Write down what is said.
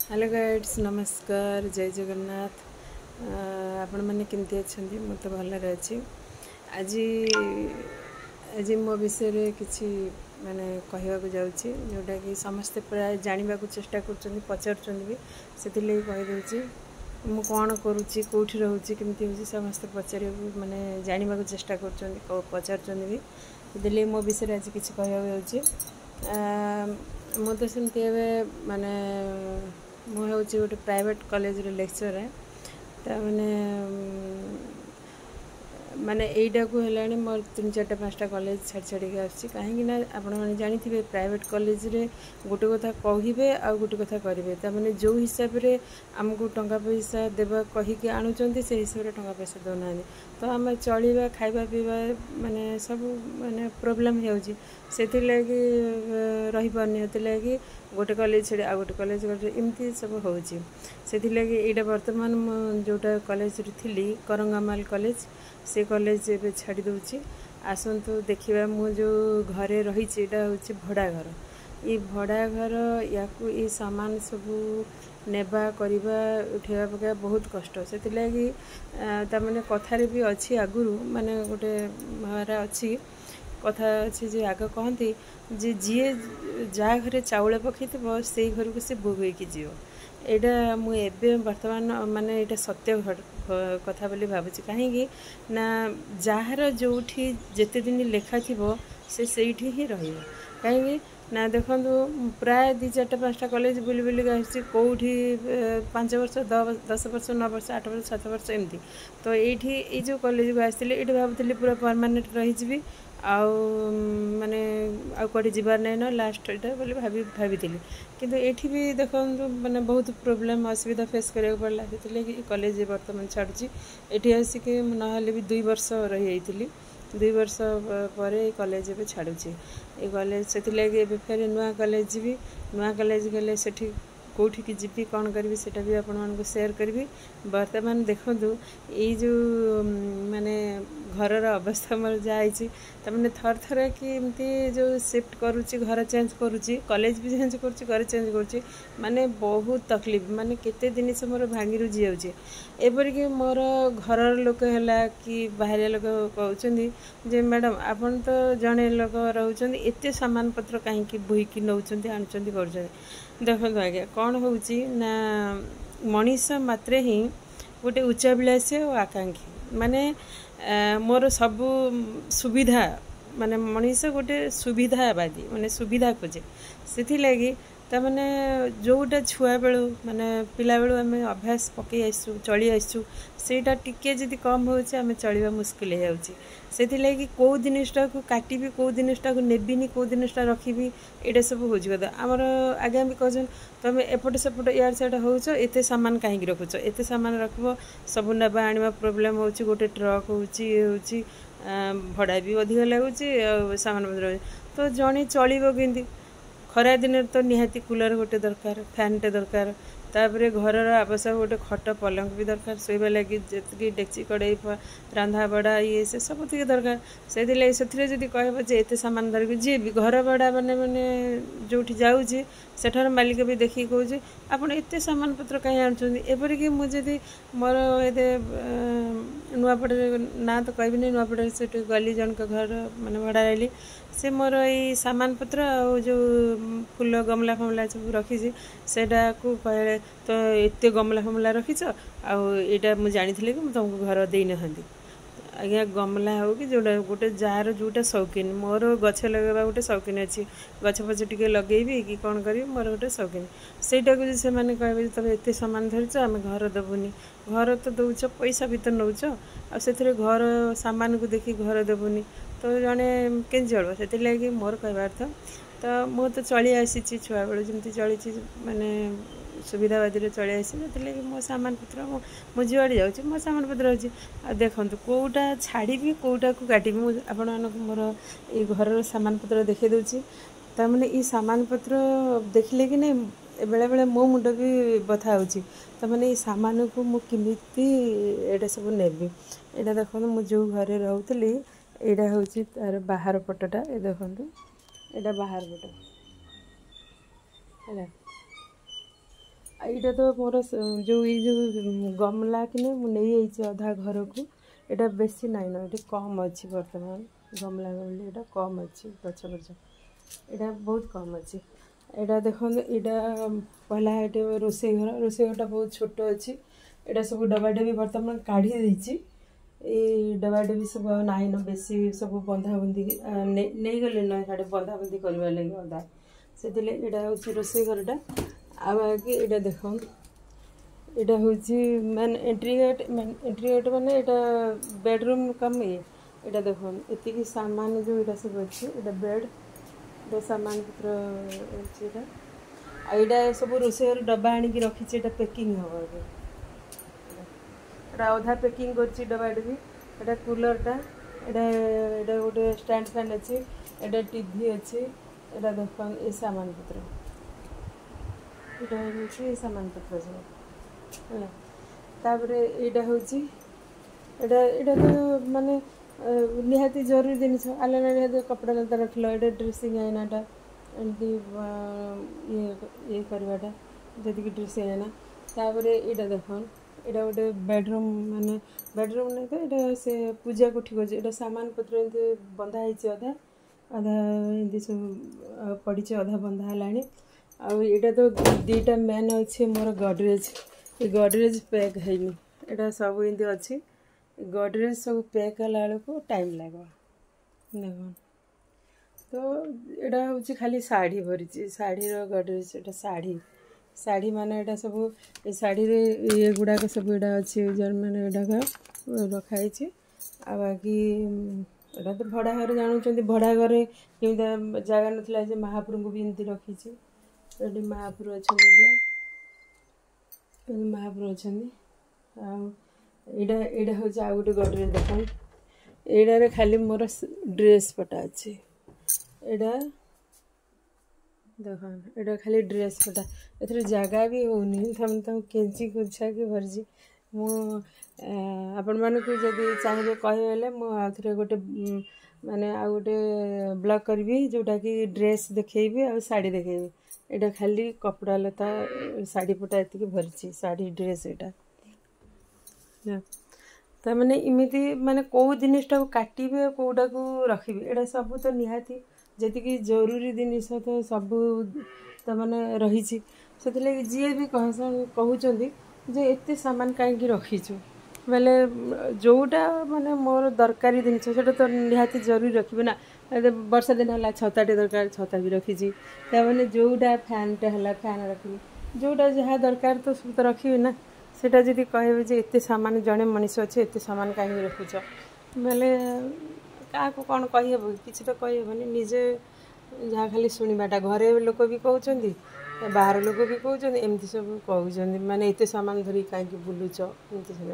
Hello guides नमस्कार जय जगन्नाथ। आपण मैंने केमती अच्छा मु तो भलरे अच्छी। आज आज मो विषय किसी माने कहवाक जाऊँगी जोटा कि समस्ते प्राय जानवा चेष्टा कर पचार भी से कहीदे मु कौन करुच्ची कौटी रोचे केमती हो समस्ते पचार माने जानवा चेष्टा कर पचार भी मो विषय आज किसी कहवाक जाऊँगी। मु तो सेमती माने मुझे गोटे प्राइवेट कॉलेज रे लेक्चर है ताने माने एटा को है मोर 3-4-5टा कॉलेज छाड़ छाड़ी आसी कहीं आपण मैंने जानी प्राइवेट कॉलेज रे गोटे कथा कहे आ गोटे कथा करेंगे ताने जो हिसाब से आमको टंका पैसा देवा कहीकि आणुचंती से हिसाब से टंका पैसा दौना तो आम चलवा खाଇବା पीवा माने सब माने प्रोब्लेम से रही पार्नी गोटे कॉलेज छाड़ी आ गोटे कॉलेज एमती सब होची से यहाँ बर्तमान जोटा कॉलेज थी करंगामाल कॉलेज से कॉलेज ए छाड़ी दूची आसतु देखा मु जो घरे रही हूँ भड़ा घर ये भड़ा घर या सामान सब नेबा करवा उठेवा पका बहुत कष्ट से तमें कथार भी अच्छी आगुरी माने गोटे मारा अच्छी कथा अच्छी जे आग कहती जे जी जहाँ घरे चाउल पकई से घर को सी बोगेकी जीव यहाँ मुझे बर्तमान माने यहाँ सत्य कथा बोली भावुँ कहीं ना जार जो जिते दिन लेखा थी से ही रही ना देखो प्राय 2-4-5टा कॉलेज बुली बुलिक आसी कौटी 5 वर्ष 10 वर्ष 9 वर्ष 8 वर्ष 7 वर्ष एमती तो ये जो कॉलेज को आसती ये भावुली पूरा परमानेंट रही आउ माने कौटे जबार नहीं ना लास्ट यहाँ बोली भाभी किंतु एठी भी देखो माने बहुत प्रोब्लेम असुविधा फेस करा पड़ा से कॉलेज बर्तमान छाड़ी ये आसिक ना भी 2 वर्ष रही 2 वर्ष पर कॉलेज ए छाड़ुची ये कॉलेज से फिर नुआ कॉलेज भी नुआ कॉलेज गले से कौटी की जीवी कौन करी से भी आपण मानक शेयर करी बर्तमान देखु ये जो माने घर अवस्था मोर जाइए तमें थर थर कि एमती जो शिफ्ट करुच्ची घर चेंज करुच्ची कॉलेज भी चेंज करुच्ची घर चेंज करुच्ची माने बहुत तकलीफ माने केते दिन से मोर भांगी रुझी जाऊँगी एपरिक मोर घर लोक है कि बाहर लोक कहते जे मैडम आपन तो जड़े लोक रोच एत सामान पत्र कहीं बोईकी नौ आणुंट कर देखो आज्ञा कौन हो मनीष मात्रे ही गोटे उच्चाभिलाषी और आकांक्षी माने मोर सबू सुविधा माने मनीष गोटे सुविधावादी माने सुविधा खोजे से तमें जोटा छुआ बेलू माने पिला बेलू आम अभ्यास पकई आसू चली आसू सेटा टिके जदि कम होम चलवा मुस्किल हो जाए कौ जिनटा को काटि कौ जिनटा को नेबिनी कौ जिनटा रखी ये सब हूँ कदा आमर आज्ञा भी कहते तुम एपट सेपट इड सेड होत सामान कहीं रखुच एत सामान रखब सब नाबा आने प्रोब्लेम हो गोटे ट्रक हो भड़ा भी अधिक लगुच सामान पत्र तो जड़े चलो कि खरा दिन तो निहाती कूलर गोटे दरकार फैनटे दरकार तापर घर आवश्यक गोटे खट पलंग भी दरकार शोवा लगी जी डेक्ची कड़े रंधा बड़ा ये से सब थी दरकार से जब कह एत सामान धरिक जी भी घर बड़ा माने माने जो जाऊँगी सेठार मालिक भी देखिए कहे आप एत सामान पत्र कहीं आणुपरिक मुझे मोर ये नुआपड़े ना तो कहबी नुआपड़े से गली जन घर माने भड़ा रही से मोर ये सामान पत्र आ जो फूल गमला फमला सब रखी सेटा को कहे तो एत गमला फमला रखीच आईटा मुझे जानी कि तुमको घर दे ना आज्ञा गमला हो कि जोटा गोटे जार जोटा शौकीन मोर गछ लगे गोटे शौकीन अच्छी गछ पछ टे लगे कि कौन करी मोर गोटे शौकीन सेटा को से मैंने कहे तुम एत सामान धरीच आम घर देवुनि घर तो दौच पैसा भी तो नौच आर घर सामान को देखी घर देवुनि तो जड़े के चलो से मोर कहबार तो मु तो चली आसी छुआ बेलू जमी चली माने सुविधावादी चली आसी मो सामान पत्र मो जुआड़े जाऊँ मो सामान पत्र अच्छी आ देखूँ कौटा छाड़ी कौटा को काटि आपण मोर ये घर सामान पत्र देखी दूसरी तमें ये सामान पत्र देखिले कि नहीं बेले बेले मो मुंड भी बथा होने ये सामान को मुझे एटा सब नेबी यहाँ देखो मुझे जो घरे रोली यहाँ हूँ तार बाहर पटटा ये देखो यहाँ बाहर पट है ଏଇଟା ତ ମୋର ଯେଉଁ ଏଇ ଯେଉଁ ଗମଲା କିନେ ମୁଁ ନେଇଯାଇଛି ଅଧା ଘରକୁ। ଏଇଟା ବେଶୀ ନାଇଁ ନା, ଏଇଟା କମ୍ ଅଛି ବର୍ତ୍ତମାନ। ଗମଲା ଗମଲି ଏଇଟା କମ୍ ଅଛି, ଗଛ ଏଇଟା ବହୁତ କମ୍ ଅଛି। ଏଇଟା ଦେଖନ୍ତୁ, ଏଇଟା ପହଲା ଏଠି ରୋଷେଇ ଘରଟା ବହୁତ ଛୋଟ ଅଛି। ଏଇଟା ସବୁ ଡବାଡବି ବର୍ତ୍ତମାନ କାଢ଼ି ଦେଇଛି। ଏଇ ଡବାଡବି ସବୁ ଆଉ ନାହିଁ ନା, ବେଶୀ ସବୁ ବନ୍ଧାବନ୍ଧି ନେଇଗଲେ ନା ସିଆଡ଼େ ବନ୍ଧାବନ୍ଧି କରିବା ଲାଗି ଅଧା। ସେଥିଲାଗି ଏଇଟା ହେଉଛି ରୋଷେଇ ଘରଟା। ଆଉ ବାକି ଏଇଟା ଦେଖନ୍ତୁ, ଏଇଟା ହେଉଛି ମାନେ ଏଣ୍ଟ୍ରି ଗେଟ୍ ମାନେ ଏଇଟା ବେଡ଼ରୁମ୍ କମ୍ ଇଏ। ଏଇଟା ଦେଖନ୍ତୁ, ଏତିକି ସାମାନ ଯେଉଁ ଏଇଟା ସବୁ ଅଛି, ଏଇଟା ବେଡ଼୍, ଏଇଟା ସାମାନ ପତ୍ର ଅଛି ଏଇଟା। ଆଉ ଏଇଟା ସବୁ ରୋଷେଇ ଘର ଡବା ଆଣିକି ରଖିଛି, ଏଇଟା ପେକିଂ ହେବ ଏବେ। ଏଇଟା ଅଧା ପେକିଂ କରିଛି ଡବାଡବି। ଏଇଟା କୁଲରଟା, ଏଇଟା ଗୋଟେ ଷ୍ଟାଣ୍ଡ ଫ୍ୟାନ୍ ଅଛି, ଏଇଟା ଟିଭି ଅଛି। ଏଇଟା ଦେଖନ୍ତୁ ଏ ସାମାନ ପତ୍ର, ଏଇଟା ହେଉଛି ଏ ସାମାନ ପତ୍ର ସବୁ ହେଲା। ତାପରେ ଏଇଟା ହେଉଛି ଏଇଟା ତ ମାନେ ନିହାତି ଜରୁରୀ ଜିନିଷ। ଆଲଣା ନିହାତି କପଡ଼ା ଲତା ରଖିଲ, ଏଇଟା ଡ୍ରେସିଂ ଆଇନାଟା, ଏମିତି ଇଏ କରିବାଟା ଯେତିକି ଡ୍ରେସିଂ ଆଇନା। ତାପରେ ଏଇଟା ଦେଖନ୍ତୁ, ଏଇଟା ଗୋଟେ ବେଡ଼ରୁମ୍, ମାନେ ବେଡ଼ରୁମ୍ ନାହିଁ ତ, ଏଇଟା ସେ ପୂଜା କୋଠି କରୁଛି। ଏଇଟା ସାମାନ ପତ୍ର ଏମିତି ବନ୍ଧା ହେଇଛି, ଅଧା ଏମିତି ସବୁ ପଡ଼ିଛି, ଅଧା ବନ୍ଧା ହେଲାଣି। ଆଉ ଏଇଟା ତ ଦୁଇଟା ମେନ୍ ଅଛି ମୋର ଗଡ଼ରେଜ୍। ଏ ଗଡ଼ରେଜ୍ ପ୍ୟାକ୍ ହେଇନି, ଏଇଟା ସବୁ ଏମିତି ଅଛି। ଗଡ଼ରେଜ୍ ସବୁ ପ୍ୟାକ୍ ହେଲା ବେଳକୁ ଟାଇମ୍ ଲାଗିବ। ଦେଖନ୍ତୁ, ତ ଏଇଟା ହେଉଛି ଖାଲି ଶାଢ଼ୀ ଭରିଛି, ଶାଢ଼ୀର ଗଡ଼ରେଜ୍। ଏଇଟା ଶାଢ଼ୀ ମାନେ ଏଇଟା ସବୁ ଏ ଶାଢ଼ୀରେ ଇଏ ଗୁଡ଼ାକ ସବୁ ଏଇଟା ଅଛି, ମାନେ ଏଗୁଡ଼ାକ ରଖା ହେଇଛି। ଆଉ ବାକି ଏଇଟା ତ ଭଡ଼ା ଘର ଜାଣୁଛନ୍ତି, ଭଡ଼ା ଘରେ କେମିତି ଜାଗା ନଥିଲା ଯେ ମହାପ୍ରଭୁଙ୍କୁ ବି ଏମିତି ରଖିଛି। ଏଠି ମହାପ୍ରଭୁ ଅଛନ୍ତି, ଏଠି ମହାପ୍ରଭୁ ଅଛନ୍ତି। ଆଉ ଏଇଟା ହେଉଛି ଆଉ ଗୋଟେ ଗଡ଼ରେଜ୍ ଦେଖନ୍ତୁ। ଏଇଟାରେ ଖାଲି ମୋର ଡ୍ରେସ୍ ପଟା ଅଛି। ଏଇଟା ଦେଖନ୍ତୁ, ଏଇଟା ଖାଲି ଡ୍ରେସ୍ ପଟା, ଏଥିରେ ଜାଗା ବି ହେଉନି। ତାକୁ କେଞ୍ଚି କୁଞ୍ଚାକି ଭରିଛି। ମୁଁ ଆପଣମାନଙ୍କୁ ଯଦି ଚାହିଁବେ କହିବେ ହେଲେ ମୁଁ ଆଉଥରେ ଗୋଟେ ମାନେ ଆଉ ଗୋଟେ ବ୍ଲଗ୍ କରିବି, ଯେଉଁଟାକି ଡ୍ରେସ୍ ଦେଖେଇବି ଆଉ ଶାଢ଼ୀ ଦେଖେଇବି। ଏଇଟା ଖାଲି କପଡ଼ା ଲତା ଶାଢ଼ୀ ପଟା ଏତିକି ଭରିଛି, ଶାଢ଼ୀ ଡ୍ରେସ୍। ଏଇଟା ତାମାନେ ଏମିତି ମାନେ କେଉଁ ଜିନିଷଟାକୁ କାଟିବେ, କେଉଁଟାକୁ ରଖିବେ, ଏଇଟା ସବୁ ତ ନିହାତି ଯେତିକି ଜରୁରୀ ଜିନିଷ ତ ସବୁ ତାମାନେ ରହିଛି। ସେଥିଲାଗି ଯିଏ ବି କହୁଛନ୍ତି ଯେ ଏତେ ସାମାନ କାହିଁକି ରଖିଛୁ, ବେଲେ ଯେଉଁଟା ମାନେ ମୋର ଦରକାରୀ ଜିନିଷ ସେଇଟା ତ ନିହାତି ଜରୁରୀ ରଖିବି ନା। ବର୍ଷା ଦିନ ହେଲା ଛତାଟେ ଦରକାର, ଛତା ବି ରଖିଛି। ତାମାନେ ଯେଉଁଟା ଫ୍ୟାନ୍ଟା ହେଲା, ଫ୍ୟାନ୍ ରଖିବି। ଯେଉଁଟା ଯାହା ଦରକାର ତ ସବୁ ତ ରଖିବି ନା। ସେଇଟା ଯଦି କହିବେ ଯେ ଏତେ ସାମାନ, ଜଣେ ମଣିଷ ଅଛି ଏତେ ସାମାନ କାହିଁକି ରଖୁଛ, ବେଲେ କାହାକୁ କ'ଣ କହିହେବ? କିଛି ତ କହିହେବନି। ନିଜେ ଯାହା ଖାଲି ଶୁଣିବାଟା, ଘରେ ଲୋକ ବି କହୁଛନ୍ତି, ବାହାର ଲୋକ ବି କହୁଛନ୍ତି, ଏମିତି ସବୁ କହୁଛନ୍ତି, ମାନେ ଏତେ ସାମାନ ଧରିକି କାହିଁକି ବୁଲୁଛ, ଏମିତି ସବୁ